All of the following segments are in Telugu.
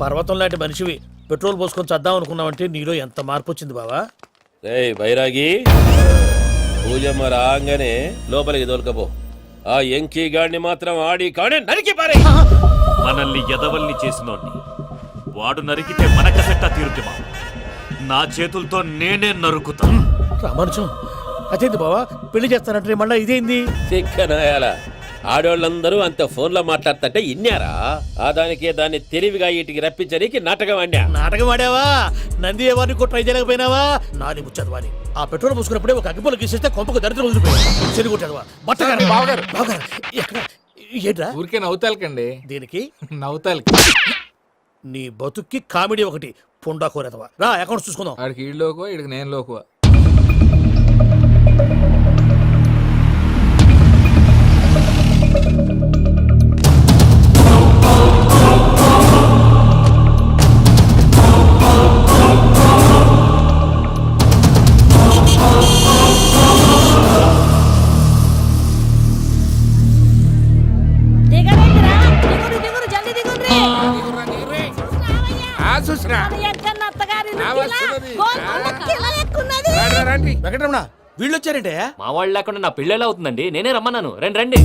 పర్వతం లాంటి మనిషివి పెట్రోల్ పోసుకొని చద్దాం అనుకున్నావంటే నీలో ఎంత మార్పు వచ్చింది బావా. ఏయ్ బైరాగి, పూజమ్మ రాగానే లోపలికి దొరకపో. ఆ ఎంకీ గాడిని మాత్రం ఆడి కానీ నరికి పారే. మనల్ని ఎదవల్ని చేసినోడ్ని వాడు నరికితే మనకసెట్టా తీరుతుమా? నా చేతులతో నేనే నరుకుతా. రామానుజం అదేంది బావా, పెళ్లి చేస్తానంటే మళ్ళా ఇదేంది? తిక్కనాయాల ఆడోళ్ళందరూ అంత ఫోన్లో మాట్లాడుతుంటే ఇన్నారా? ఆ దానికే దాన్ని తెలివిగా ఇటుకి రప్పించడానికి నాటకం ఆడా. నాటకం ఆడావా? నంది ఎవరిని కూడా ట్రై చేయలేకపోయినావా? నాది ముచ్చదు వాని. ఆ పెట్రోల్ పోసుకున్నప్పుడే ఒక అగ్గిపొల గీసేస్తే కొంపకు దరిద్రం వదిలిపోయాడు. చెరుగుంటాడువా బట్టగారు బావగారు బావగారు ఎక్కడ ఏంట్రా? ఊరికే నవ్వుతాలకండి. దీనికి నవ్వుతాలకి నీ బతుక్కి కామెడీ ఒకటి పుండా కోరేదవా. రా అకౌంట్స్ చూసుకుందాం. ఆడికి ఈడులోకో ఇడికి నేను లోకువ. వెంకటరమణ వీళ్ళు వచ్చారంటే మా వాళ్ళు లేకుండా నా పెళ్ళేలా అవుతుందండి? నేనే రమ్మన్నాను. రండి రండి.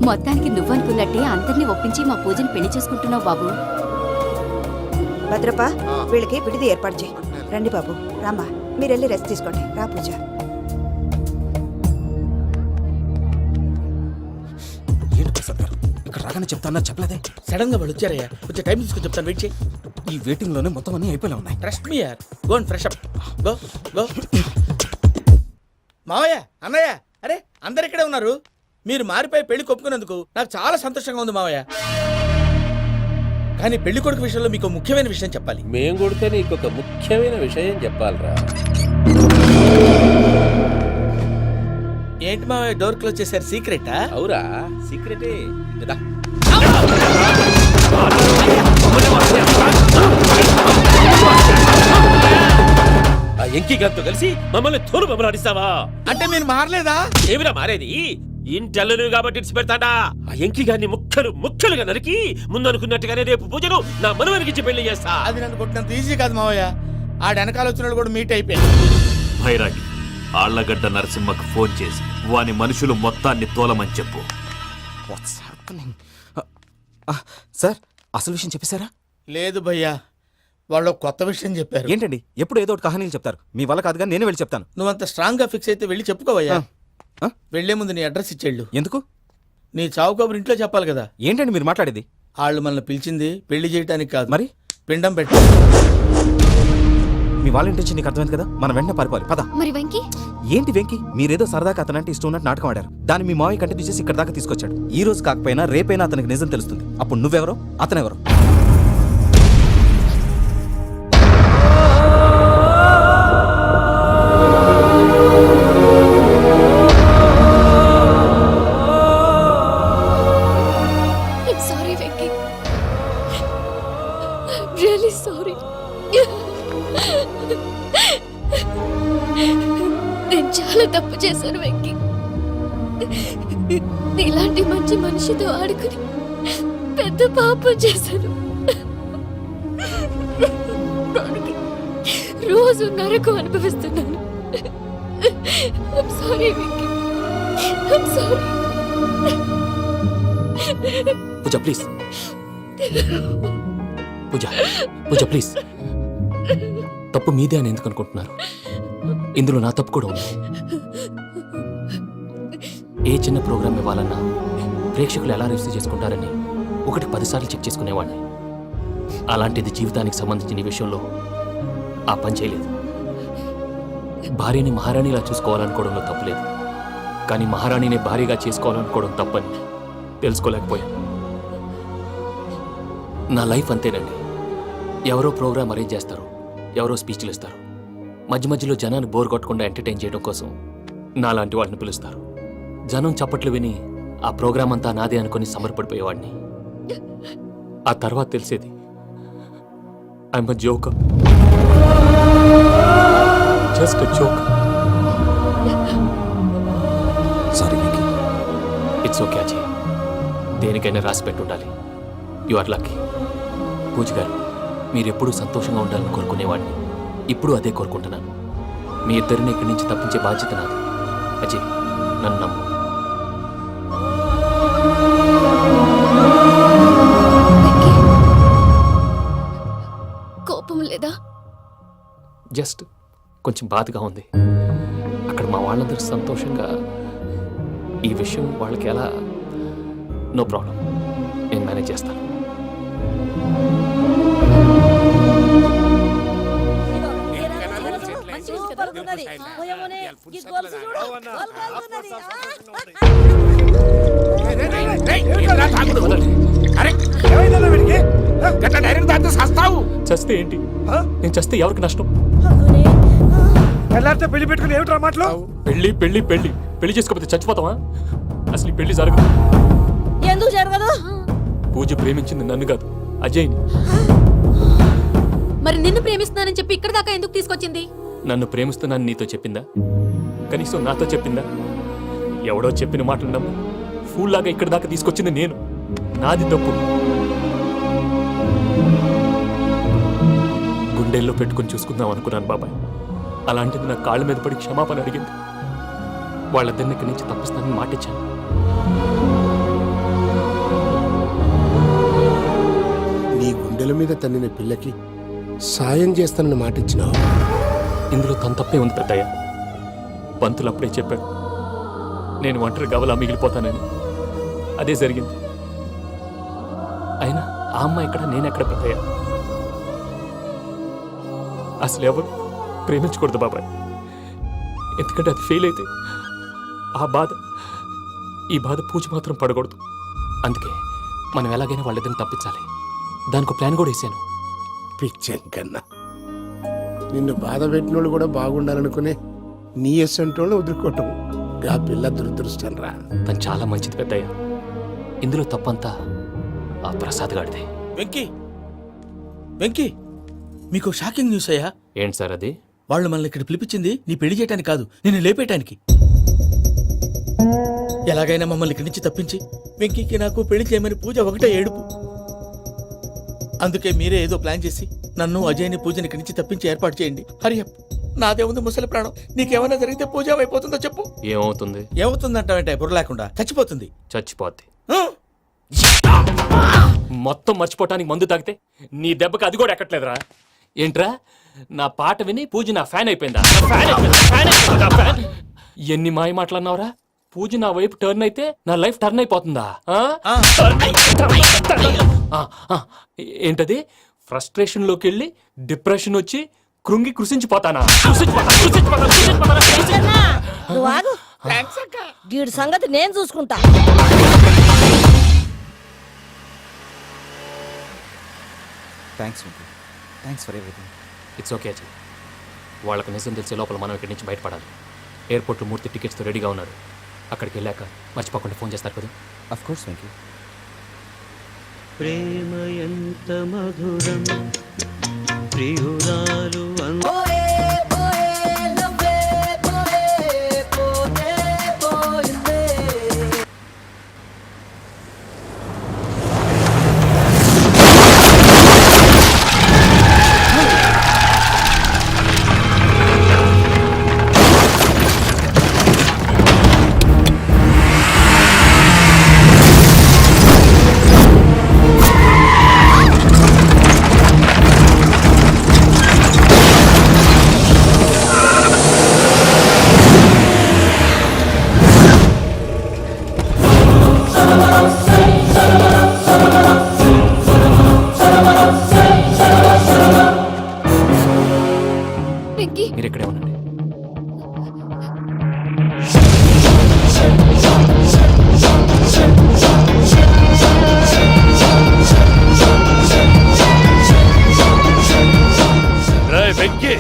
మొత్తానికి నువ్వనుకున్నట్టే అందరినీ ఒప్పించి మా పూజని పెళ్లి చేసుకుంటున్నావు బాబు. భద్రప్ప వీళ్ళకి విడిది ఏర్పాటు చేయి. రండి బాబు, రామ్మా మీరు వెళ్ళి రెస్ట్ తీసుకోండి. రా పూజ. ఏంటి ప్రసాద్ గారు ఇక్కడ రాగానే చెప్తానా చెప్పలేదే? సడన్ గా వాళ్ళు వచ్చారయ్యా, కొంచెం టైం తీసుకొని చెప్తాను, వెయిట్ చేయి. ఈ వెయిటింగ్ లోనే మొత్తం అన్ని అయిపోయినా ఉన్నాయి. ట్రస్ట్ మీ యార్, go and fresh up. Go go. మావయ్య, అన్నయ్య, అరే అందరు ఇక్కడే ఉన్నారు. మీరు మారిపోయి పెళ్లి కొప్పుకున్నందుకు నాకు చాలా సంతోషంగా ఉంది మావయ్య. కానీ పెళ్లి కొడుకు విషయంలో మీకు ముఖ్యమైన విషయం చెప్పాలి. మేం కొడితే నీకు ఒక ముఖ్యమైన విషయం చెప్పాలరా. ఏంటి మావయ్య డోర్ క్లోజ్ చేశారు? సీక్రెటా? అవురా, సీక్రెటే కదా. ఆ ఎంకీ గారితో కలిసి మమ్మల్ని తోలు బొమ్మలాడిస్తావా? అంటే మీరు మారలేదా? ఏమిరా మారేది? ఇంటల్లును కాబట్టి ఇడిచి పెడతాడా? ఆ ఎంకీ గారిని ముక్కలుగా నరికి ముందు అనుకున్నట్టుగానే రేపు పూజను నా మనవనికిచ్చి పెళ్లి చేస్తా. అది నన్ను కొట్టినంత ఈజీ కాదు మావయ్య. ఆ వెనకాల వచ్చిన కూడా మీట్ అయిపోయింది. భైరాగి, ఆళ్లగడ్డ నరసింహకు ఫోన్ చేసి వాని మనుషులు మొత్తాన్ని తోలమని చెప్పు. సార్ అసలు విషయం చెప్పేశారా? లేదు భయ్యా, వాళ్ళు కొత్త విషయం చెప్పారు. ఏంటండి ఎప్పుడు ఏదో ఒకటి కహానీలు చెప్తారు. మీ వల్ల కాదుగా నేనే వెళ్ళి చెప్తాను. నువ్వంత స్ట్రాంగ్ గా ఫిక్స్ అయితే వెళ్ళి చెప్పుకోవయ్యా. వెళ్లే ముందు నీ అడ్రస్ ఇచ్చేళ్ళు. ఎందుకు? నీ చావు కబురు ఇంట్లో చెప్పాలి కదా. ఏంటండి మీరు మాట్లాడేది? వాళ్ళు మనల్ని పిలిచింది పెళ్లి చేయడానికి కాదు, మరి పిండం పెట్టి. మీ వాళ్ళ ఇంటి నీకు అర్థమైంది కదా, మనం వెంటనే పారిపోవాలి. పద. మరి వెంకీ? ఏంటి వెంకీ? మీరేదో సరదాగా అతనంటే ఇష్టం ఉన్నట్టు నాటకం ఆడారు. దాన్ని మీ మావయ్య కంటిన్యూ చేసి ఇక్కడ దాకా తీసుకొచ్చాడు. ఈ రోజు కాకపోయినా రేపైనా అతనికి నిజం తెలుస్తుంది. అప్పుడు నువ్వెవరో అతనెవరో. నేను చాలా తప్పు చేశాను వెంకీ. ఇలాంటి మంచి మనిషితో ఆడుకుని పెద్ద పాపం చేశాను. రోజు నరకం అనుభవిస్తున్నాను. I'm sorry Venky. I'm sorry. Pooja please. Pooja please. తప్పు మీదే అని ఎందుకు అనుకుంటున్నారు? ఇందులో నా తప్పు కూడా ఉంది. ఏ చిన్న ప్రోగ్రామ్ ఇవ్వాలన్నా ప్రేక్షకులు ఎలా రిసీవ్ చేసుకుంటారని 1-10 సార్లు చెక్ చేసుకునేవాడిని. అలాంటిది జీవితానికి సంబంధించిన విషయంలో ఆ పని చేయలేదు. భార్యని మహారాణిలా చూసుకోవాలనుకోవడంలో తప్పులేదు, కానీ మహారాణిని భార్యగా చేసుకోవాలనుకోవడం తప్పని తెలుసుకోలేకపోయాను. నా లైఫ్ అంతేనండి. ఎవరో ప్రోగ్రామ్ అరేంజ్ చేస్తారు, ఎవరో స్పీచ్లు ఇస్తారు. మధ్య మధ్యలో జనాన్ని బోర్ కొట్టకుండా ఎంటర్టైన్ చేయడం కోసం నాలాంటి వాళ్ళని పిలుస్తారు. జనం చప్పట్లు విని ఆ ప్రోగ్రామ్ అంతా నాదే అనుకుని సమర్పడిపోయేవాడిని. ఆ తర్వాత తెలిసేది I'm a joker, just a joke. Sorry Venky. It's okay Ajay. దేనికైనా రాసి పెట్టుండాలి. You are lucky. పూజ గారు, మీరెప్పుడూ సంతోషంగా ఉండాలని కోరుకునేవాడిని. ఇప్పుడు అదే కోరుకుంటున్నాను. మీ ఇద్దరిని ఇక్కడి నుంచి తప్పించే బాధ్యత నాది. అజయ్, నన్ను నమ్ము. వెంకీ, కోపం లేదా? జస్ట్ కొంచెం బాధగా ఉంది. అక్కడ మా వాళ్ళందరూ సంతోషంగా ఈ విషయం వాళ్ళకి ఎలా. నో ప్రాబ్లం, నేను మేనేజ్ చేస్తాను. చస్తే ఏంటి? నేను చస్తే ఎవరికి నష్టం? పెళ్లి పెట్టుకుని ఏమిట్రా మాటలు? పెళ్లి పెళ్లి పెళ్లి పెళ్లి చేసుకోకపోతే చచ్చిపోతావా? అసలు ఈ పెళ్లి జరగదు. ఎందుకు జరగదు? పూజ ప్రేమించింది నన్ను కాదు, అజయ్ని. మరి నిన్ను ప్రేమిస్తున్నానని చెప్పి ఇక్కడ దాకా ఎందుకు తీసుకొచ్చింది? నన్ను ప్రేమిస్తున్నాను నీతో చెప్పిందా? కనీసం నాతో చెప్పిందా? ఎవడో చెప్పిన మాటలు నమ్ము ఫూల్ లాగా ఇక్కడ దాకా తీసుకొచ్చింది నేను. నాది తప్పు. గుండెల్లో పెట్టుకుని చూసుకుందాం అనుకున్నాను బాబాయ్. అలాంటిది నా కాళ్ళ మీద పడి క్షమాపణ అడిగింది. వాళ్ళిద్దరిని ఇక్కడి నుంచి తప్పిస్తానని మాటిచ్చాను. నీ గుండెల మీద తన్నిన పిల్లకి సాయం చేస్తానని మాటిచ్చినావు. ఇందులో తన తప్పే ఉంది పెద్దయ్య. పంతులు అప్పుడే చెప్పాడు నేను ఒంటరి గవలా మిగిలిపోతానని. అదే జరిగింది. అయినా ఆ అమ్మాయి ఎక్కడ, నేనెక్కడ పెద్దయ్య? అసలు ఎవరు ప్రేమించకూడదు బాబాయ్. ఎందుకంటే అది ఫెయిల్ అయితే ఈ బాధ పూజ మాత్రం పడకూడదు. అందుకే మనం ఎలాగైనా వాళ్ళిద్దరిని తప్పించాలి. దానికి ప్లాన్ కూడా వేసాను. పిచ్చం కన్నా నిన్ను బాధ పెట్టినోళ్ళు కూడా బాగుండాలనుకునే నీ ఎస్సంటోళ్ళు వదులుకోవటం ఆ పిల్ల దురదృష్టం రా. తను చాలా మంచిది పెద్దయ్య. ఇందులో తప్పంతా ఆ ప్రసాద్ గాడిదే. వెంకీ, వెంకీ, మీకు షాకింగ్ న్యూస్ అయ్యా. ఏంటి సార్ అది? వాళ్ళు మనల్ని ఇక్కడ పిలిపించింది నీ పెళ్లి చేయడానికి కాదు, నిన్ను లేపేయటానికి. ఎలాగైనా మమ్మల్ని ఇక్కడి నుంచి తప్పించి వెంకీకి నాకు పెళ్లి చేయమని పూజ ఒకటే ఏడుపు. అందుకే మీరే ఏదో ప్లాన్ చేసి నన్ను అజయ్ని పూజని ఇక్కడి నుంచి తప్పించి ఏర్పాటు చేయండి. హరియప్, నాదే ఉంది ముసలి ప్రాణం. నీకేమైనా జరిగితే పూజ అయిపోతుందో చెప్పు. ఏమవుతుంది? ఏమవుతుందంటావంటే బుర్ర లేకుండా చచ్చిపోతుంది. చచ్చిపోద్ది. ఆ? మొత్తం మర్చిపోవటానికి మందు తాగితే నీ దెబ్బకి అది కూడా ఎక్కట్లేదురా. ఏంట్రా, నా పాట విని పూజ నా ఫ్యాన్ అయిపోయిందా? ఎన్ని మాయ మాటలన్నావురా? పూజ నా వైపు టర్న్ అయితే నా లైఫ్ టర్న్ అయిపోతుందా? ఏంటది? ఫ్రస్ట్రేషన్ లోకి వెళ్ళి డిప్రెషన్ వచ్చి కృంగి కృషించిపోతానా? వీడి సంగతి నేను చూసుకుంటా. Thanks for everything. It's okay Ajay. వాళ్ళకి నిజం తెలిసే లోపల మనం ఇక్కడి నుంచి బయటపడాలి. ఎయిర్పోర్ట్లో మూర్తి టికెట్స్తో రెడీగా ఉన్నారు. అక్కడికి వెళ్ళాక మర్చిపోకుండా ఫోన్ చేస్తారు కదా. Of course Venky. ప్రేమ ఎంత మధురం ప్రియురాలు మీరు ఇక్కడే ఉండండి. వెంకీ,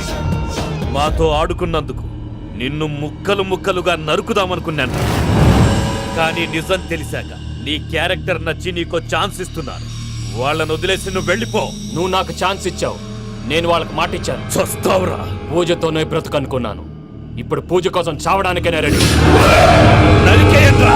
మాతో ఆడుకున్నందుకు నిన్ను ముక్కలు ముక్కలుగా నరుకుదామనుకున్నాను. కానీ నిజం తెలిసాక నీ క్యారెక్టర్ నచ్చి నీకో ఛాన్స్ ఇస్తున్నారు. వాళ్ళను వదిలేసి నువ్వు వెళ్ళిపో. నువ్వు నాకు ఛాన్స్ ఇచ్చావు, నేను వాళ్ళకి మాట ఇచ్చాను. చస్తావురా. పూజతోనే బ్రతుకనుకున్నాను. ఇప్పుడు పూజ కోసం చావడానికైనా రెడీ. నరికేయండ్రా.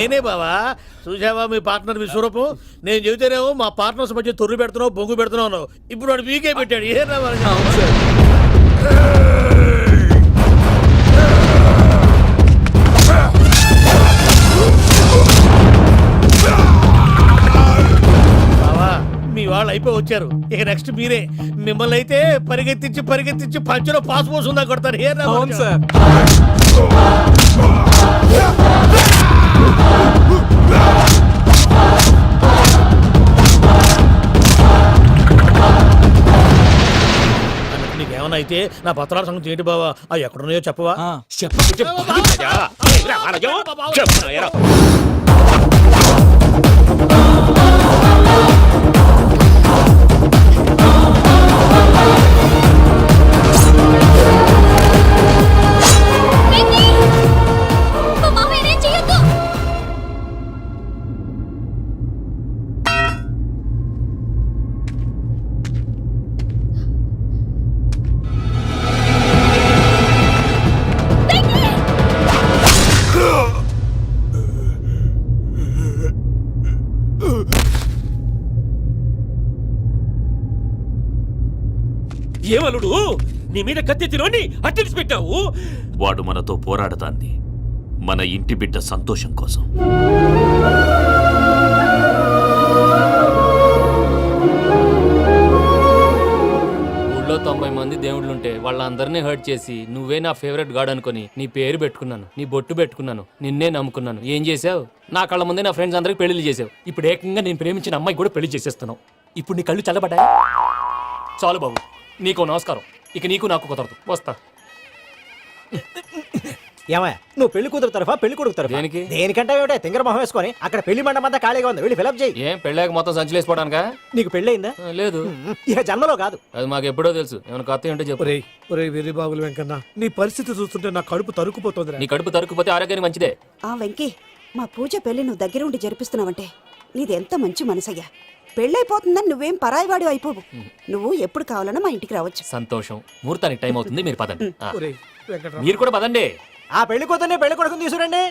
నేనే బావా. చూసావా మీ పార్ట్నర్ విశ్వరూపం? నేను చెబితేనేమో మా పార్ట్నర్స్ మధ్య తొర్రు పెడుతున్నావు, బొంగు పెడుతున్నావు. ఇప్పుడు వాడు వీకే పెట్టాడు. ఏ అవును సార్. బావా మీ వాళ్ళు అయిపోయి వచ్చారు. ఇక నెక్స్ట్ మీరే. మిమ్మల్ని అయితే పరిగెత్తించి పరిగెత్తించి పంచులో పాస్ పోసుందా కొడతారు. ఏ అవును సార్. నీకేమన్నా అయితే నా పత్రాల సంగతి ఏంటి బావా? అవి ఎక్కడున్నాయో చెప్పవా? ఆ, మా మామయ్యనేం చెయ్యొద్దు. ఏమలుడు నీ మీద కత్తెత్తిలోని అట్టడిసి పెట్టావు. వాడు మనతో పోరాడతాంది మన ఇంటి బిడ్డ సంతోషం కోసం. ఊళ్ళో 90 మంది దేవుళ్ళుంటే వాళ్ళందరినీ హర్ట్ చేసి నువ్వే నా ఫేవరెట్ గాడ్ అనుకుని నీ పేరు పెట్టుకున్నాను, నీ బొట్టు పెట్టుకున్నాను, నిన్నే నమ్ముకున్నాను. ఏం చేసావు? నా కళ్ళ ముందే నా ఫ్రెండ్స్ అందరికి పెళ్లి చేసావు. ఇప్పుడు ఏకంగా నేను ప్రేమించిన అమ్మాయి కూడా పెళ్లి చేసేస్తున్నావు. ఇప్పుడు నీ కళ్ళు చల్లబడ్డాయి. చాలు బాబు, నీకు నమస్కారం. ఇక నీకు నాకు కుదరదు. వస్తా. ఏమయ్య నువ్వు పెళ్లి కూతురు తరఫా పెళ్లి కొడుకు తరఫా? దేనికి? దేనికంటే ఏమిటే తింగర మొహం వేసుకొని అక్కడ పెళ్లి మండపం అంతా ఖాళీగా ఉంది, వెళ్ళి ఫిలప్ చేయి. ఏం పెళ్ళాక మొత్తం సంచలేసిపోవడానికా? నీకు పెళ్ళయిందా? లేదు. ఇక జన్మలో కాదు. అది మాకు ఎప్పుడో తెలుసు. ఏమైనా కొత్త ఉంటే చెప్పు. వెర్రి బాబులు వెంకన్న, నీ పరిస్థితి చూస్తుంటే నా కడుపు తరుక్కుపోతుంది. నీ కడుపు తరుక్కుపోతే ఆరోగ్యానికి మంచిదే. ఆ వెంకీ, మా పూజ పెళ్లి నువ్వు దగ్గరుండి జరిపిస్తున్నావంటే నీది ఎంత మంచి మనసయ్యా. పెళ్ళైపోతుందని నువ్వేం పరాయివాడు అయిపోవు. నువ్వు ఎప్పుడు కావాలన్నా మా ఇంటికి రావచ్చు. సంతోషం. ముహూర్తానికి టైం అవుతుంది, మీరు పదండి. మీరు కూడా పదండి. ఆ పెళ్లి కూతుర్ని పెళ్లి కొడుకుని తీసుకురండి.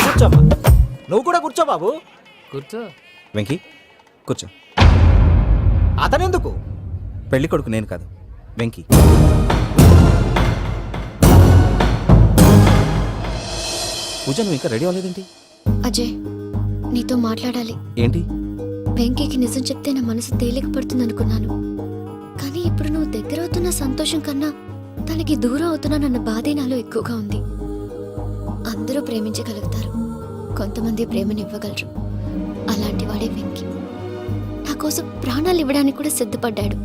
కూర్చోమ్మా. నువ్వు కూడా కూర్చో బాబు. కూర్చో. వెంకీ కూర్చో. అతనెందుకు? పెళ్లి కొడుకు నేను కాదు, వెంకీ. పూజ నువ్వు ఇంకా రెడీ అవ్వలేదేంటి? అజయ్, నీతో మాట్లాడాలి. ఏంటి? వెంకీకి నిజం చెప్తే నా మనసు తేలిక పడుతుంది అనుకున్నాను. కానీ ఇప్పుడు నువ్వు దగ్గర అవుతున్న సంతోషం కన్నా తనకి దూరం అవుతున్నానన్న బాధే నాలో ఎక్కువగా ఉంది. అందరూ ప్రేమించగలుగుతారు, కొంతమంది ప్రేమనివ్వగలరు. అలాంటి వాడే వెంకీ. నా కోసం ప్రాణాలు ఇవ్వడానికి కూడా సిద్ధపడ్డాడు.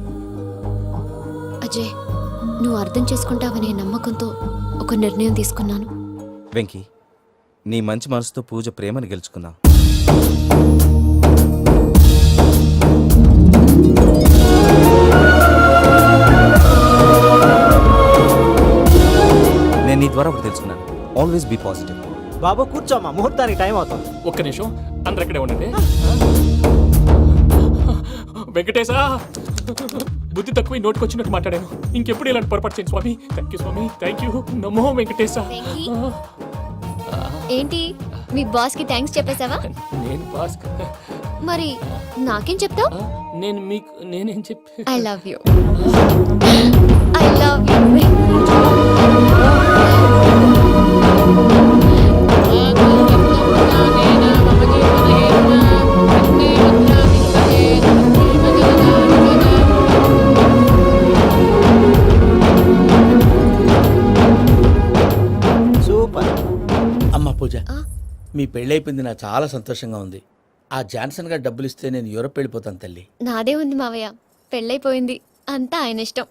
అజయ్, నువ్వు అర్థం చేసుకుంటావనే నమ్మకంతో ఒక నిర్ణయం తీసుకున్నాను. వెంకీ, నీ మంచి మనసుతో పూజ ప్రేమను గెలుచుకున్నా. నేను నీ ద్వారా ఒకటి తెలుసుకున్నాను. Always be positive. బాబు కూర్చోమ్మా, ముహూర్తానికి టైం అవుతుంది. ఒక్క నిమిషం, అందరు ఇక్కడే ఉండండి. వెంకటేశా, బుద్ధి తక్కువ నోటుకొచ్చినట్టు మాట్లాడాను. ఇంకెప్పుడు ఇలాంటి పొరపాటు చేయండి స్వామి. థ్యాంక్ యూ స్వామి, థ్యాంక్ యూ. నమో వెంకటేశా. ఏంటి, మీ బాస్ కి థ్యాంక్స్ చెప్పేశావా? నేను బాస్. మరి నాకేం చెప్తావు? నేను మీకు నేనేం చెప్పి. I love you. I love you. Super. అమ్మ పూజ, మీ పెళ్ళైపోయింది, నాకు చాలా సంతోషంగా ఉంది. ఆ జాన్సన్ గారు డబ్బులు ఇస్తే నేను యూరప్ వెళ్ళిపోతాను తల్లి. నాదే ఉంది మావయ్య, పెళ్ళైపోయింది, అంతా ఆయన ఇష్టం.